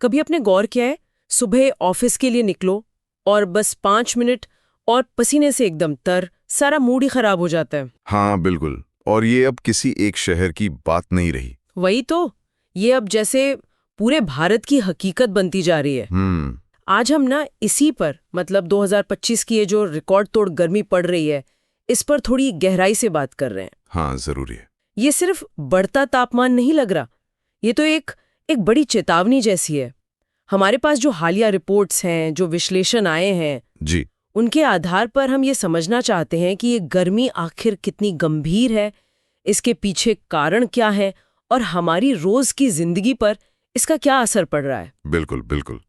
कभी अपने गौर किया है, सुबह ऑफिस के लिए निकलो और बस 5 मिनट और पसीने से एकदम तर, सारा मूड ही खराब हो जाता है। हाँ बिल्कुल। और ये अब किसी एक शहर की बात नहीं रही। वही तो, ये अब जैसे पूरे भारत की हकीकत बनती जा रही है। आज हम ना इसी पर, मतलब 2025 की ये जो रिकॉर्ड तोड़ गर्मी पड़ रही है, इस पर थोड़ी गहराई से बात कर रहे हैं। हाँ जरूरी है। ये सिर्फ बढ़ता तापमान नहीं लग रहा, ये तो एक बड़ी चेतावनी जैसी है। हमारे पास जो हालिया रिपोर्ट्स हैं, जो विश्लेषण आए हैं जी, उनके आधार पर हम ये समझना चाहते हैं कि ये गर्मी आखिर कितनी गंभीर है, इसके पीछे कारण क्या है और हमारी रोज की जिंदगी पर इसका क्या असर पड़ रहा है। बिल्कुल बिल्कुल,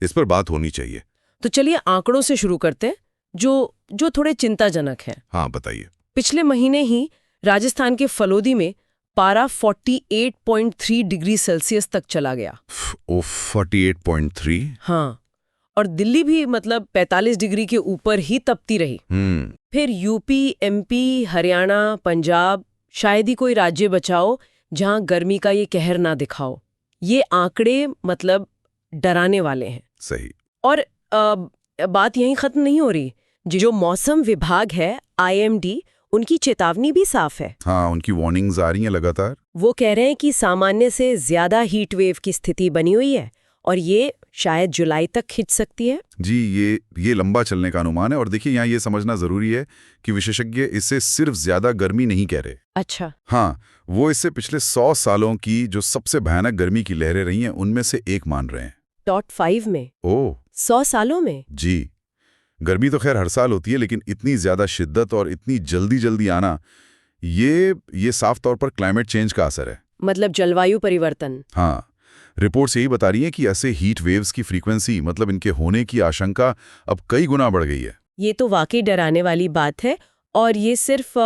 इस पर बात होनी चाहिए। तो चलिए आंकड़ों से शुरू करते हैं, जो थोड़े चिंताजनक हैं। हाँ बताइए। पिछले महीने ही राजस्थान के फलोदी में पारा 48.3 डिग्री सेल्सियस तक चला गया। ओ 48.3। हाँ, और दिल्ली भी मतलब 45 डिग्री के ऊपर ही तपती रही। फिर यूपी, एमपी, हरियाणा, पंजाब, शायद ही कोई राज्य बचाओ जहां गर्मी का ये कहर ना दिखाओ। ये आंकड़े मतलब डराने वाले हैं। सही। और बात यहीं खत्म नहीं हो रही। जो मौसम विभाग है, IMD, उनकी चेतावनी भी साफ है। हाँ, उनकी वार्निंग्स आ रही हैं लगातार। वो कह रहे हैं कि सामान्य से ज्यादा हीट वेव की स्थिति बनी हुई है और ये शायद जुलाई तक खिंच सकती है। जी, ये लंबा चलने का अनुमान है। और देखिए, यहाँ ये समझना जरूरी है कि विशेषज्ञ इससे सिर्फ ज्यादा गर्मी नहीं कह रहे। अच्छा। हाँ, वो इससे पिछले 100 सालों की जो सबसे भयानक गर्मी की लहरें रही हैं उनमें से एक मान रहे हैं। टॉप 5 में? ओह, 100 सालों में? जी। गर्मी तो खैर हर साल होती है, लेकिन इतनी ज्यादा शिद्दत और इतनी जल्दी जल्दी आना, ये साफ तौर पर क्लाइमेट चेंज का असर है। मतलब जलवायु परिवर्तन। हाँ, रिपोर्ट्स यही बता रही हैं कि ऐसे हीट वेव्स की फ्रीक्वेंसी, मतलब इनके होने की आशंका अब कई गुना बढ़ गई है। ये तो वाकई डराने वाली बात है। और ये सिर्फ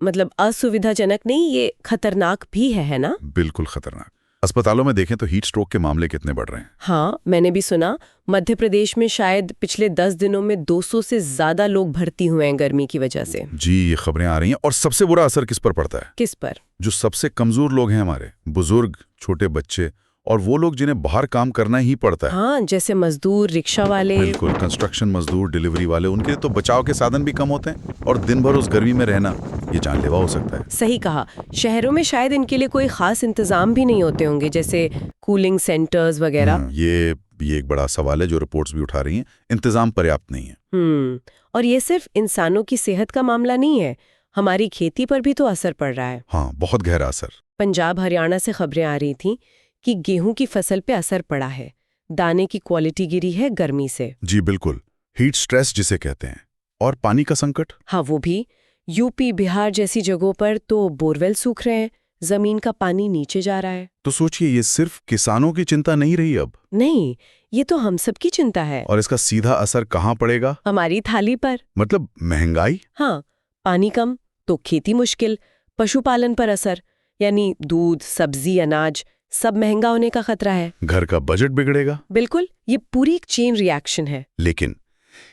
मतलब असुविधाजनक नहीं, ये खतरनाक भी है ना? बिल्कुल खतरनाक। अस्पतालों में देखें तो हीट स्ट्रोक के मामले कितने बढ़ रहे हैं। हाँ, मैंने भी सुना मध्य प्रदेश में शायद पिछले 10 दिनों में 200 से ज्यादा लोग भर्ती हुए हैं गर्मी की वजह से। जी, ये खबरें आ रही हैं। और सबसे बुरा असर किस पर पड़ता है? किस पर? जो सबसे कमजोर लोग हैं हमारे, बुजुर्ग, छोटे बच्चे और वो लोग जिन्हें बाहर काम करना ही पड़ता है। हाँ, जैसे मजदूर, रिक्शा वाले। बिल्कुल, कंस्ट्रक्शन मजदूर, डिलीवरी वाले, उनके तो बचाव के साधन भी कम होते हैं और दिन भर उस गर्मी में रहना, ये जानलेवा हो सकता है। सही कहा। शहरों में शायद इनके लिए कोई खास इंतजाम भी नहीं होते होंगे, जैसे कूलिंग सेंटर्स वगैरह। ये एक बड़ा सवाल है जो रिपोर्ट्स भी उठा रही हैं। इंतजाम पर्याप्त नहीं है। और ये सिर्फ इंसानों की सेहत का मामला नहीं है, हमारी खेती पर भी तो असर पड़ रहा है। हाँ, बहुत गहरा असर। पंजाब, हरियाणा से खबरें आ रही थीं कि गेहूं की फसल पे असर पड़ा है, दाने की क्वालिटी गिरी है गर्मी से। जी बिल्कुल, हीट स्ट्रेस जिसे कहते हैं। और पानी का संकट। हाँ, वो भी। यूपी, बिहार जैसी जगहों पर तो बोरवेल सूख रहे हैं, जमीन का पानी नीचे जा रहा है। तो सोचिए, ये सिर्फ किसानों की चिंता नहीं रही अब। नहीं, ये तो हम सबकी चिंता है। और इसका सीधा असर कहाँ पड़ेगा? हमारी थाली पर। मतलब महंगाई। हाँ, पानी कम तो खेती मुश्किल, पशुपालन पर असर, यानी दूध, सब्जी, अनाज सब महंगा होने का खतरा है। घर का बजट बिगड़ेगा। बिल्कुल, ये पूरी एक चेन रिएक्शन है। लेकिन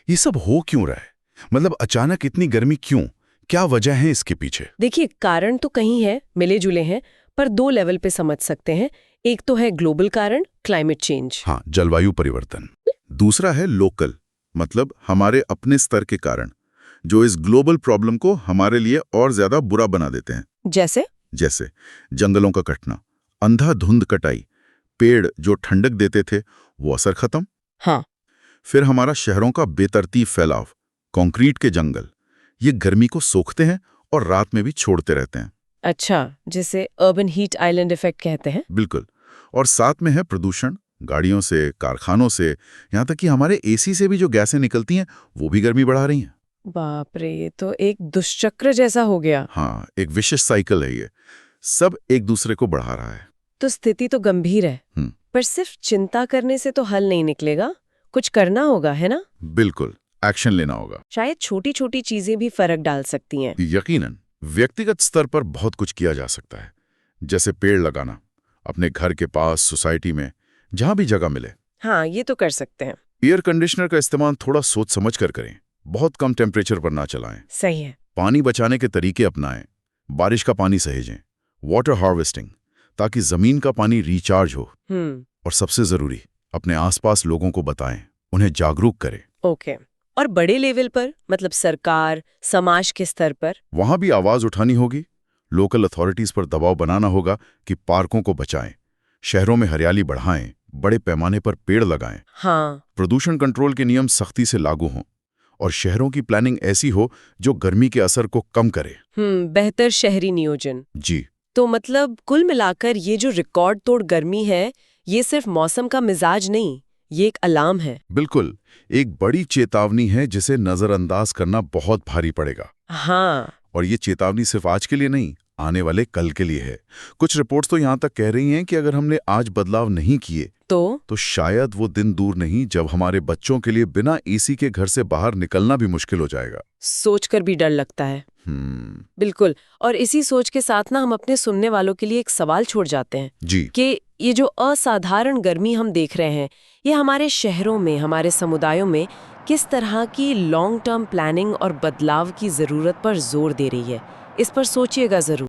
ये सब हो क्यों रहा है? मतलब अचानक इतनी गर्मी क्यों? क्या वजह है इसके पीछे? देखिए, कारण तो कहीं है, मिले जुले हैं, पर 2 लेवल पे समझ सकते हैं। एक तो है ग्लोबल कारण, क्लाइमेट चेंज। हाँ, जलवायु परिवर्तन। दूसरा है लोकल, मतलब हमारे अपने स्तर के कारण, जो इस ग्लोबल प्रॉब्लम को हमारे लिए और ज्यादा बुरा बना देते हैं। जैसे जंगलों का कटना, अंधाधुंध कटाई, पेड़ जो ठंडक देते थे वो असर खत्म। हाँ। फिर हमारा शहरों का बेतरतीब फैलाव, कंक्रीट के जंगल, ये गर्मी को सोखते हैं और रात में भी छोड़ते रहते हैं। अच्छा, जिसे अर्बन हीट आइलैंड इफेक्ट कहते हैं। बिल्कुल। और साथ में है प्रदूषण, गाड़ियों से, कारखानों से, यहाँ तक कि हमारे AC से भी जो गैसें निकलती हैं वो भी गर्मी बढ़ा रही हैं। बाप रे, ये तो एक दुष्चक्र जैसा हो गया। हाँ, एक विशेष साइकिल है ये, सब एक दूसरे को बढ़ा रहा है। तो स्थिति तो गंभीर है, पर सिर्फ चिंता करने से तो हल नहीं निकलेगा, कुछ करना होगा, है ना? बिल्कुल, एक्शन लेना होगा। शायद छोटी छोटी चीजें भी फर्क डाल सकती हैं। यकीनन व्यक्तिगत स्तर पर बहुत कुछ किया जा सकता है, जैसे पेड़ लगाना अपने घर के पास, सोसाइटी में, जहां भी जगह मिले। हाँ, ये तो कर सकते हैं। एयर कंडीशनर का इस्तेमाल थोड़ा सोच समझ कर करें, बहुत कम टेम्परेचर पर ना चलाएं। सही है। पानी बचाने के तरीके अपनाएं, बारिश का पानी सहेजें, वाटर हार्वेस्टिंग, ताकि जमीन का पानी रिचार्ज हो। और सबसे जरूरी, अपने आसपास लोगों को बताएं, उन्हें जागरूक करें। ओके। और बड़े लेवल पर, मतलब सरकार, समाज के स्तर पर? वहां भी आवाज उठानी होगी। लोकल अथॉरिटीज पर दबाव बनाना होगा कि पार्कों को बचाएं, शहरों में हरियाली बढ़ाएं, बड़े पैमाने पर पेड़ लगाएं। हाँ। प्रदूषण कंट्रोल के नियम सख्ती से लागू हों और शहरों की प्लानिंग ऐसी हो जो गर्मी के असर को कम करे। बेहतर शहरी नियोजन। जी। तो मतलब कुल मिलाकर ये जो रिकॉर्ड तोड़ गर्मी है, ये सिर्फ मौसम का मिजाज नहीं, ये एक अलार्म है। बिल्कुल, एक बड़ी चेतावनी है जिसे नजरअंदाज करना बहुत भारी पड़ेगा। हाँ। और ये चेतावनी सिर्फ आज के लिए नहीं, आने वाले कल के लिए है। कुछ रिपोर्ट्स तो यहाँ तक कह रही हैं कि अगर हमने आज बदलाव नहीं किए तो शायद वो दिन दूर नहीं जब हमारे बच्चों के लिए बिना एसी के घर से बाहर निकलना भी मुश्किल हो जाएगा। सोचकर भी डर लगता है। बिल्कुल। और इसी सोच के साथ ना हम अपने सुनने वालों के लिए एक सवाल छोड़ जाते हैं जी कि ये जो असाधारण गर्मी हम देख रहे हैं, ये हमारे शहरों में, हमारे समुदायों में किस तरह की लॉन्ग टर्म प्लानिंग और बदलाव की जरूरत पर जोर दे रही है। इस पर सोचिएगा जरूर।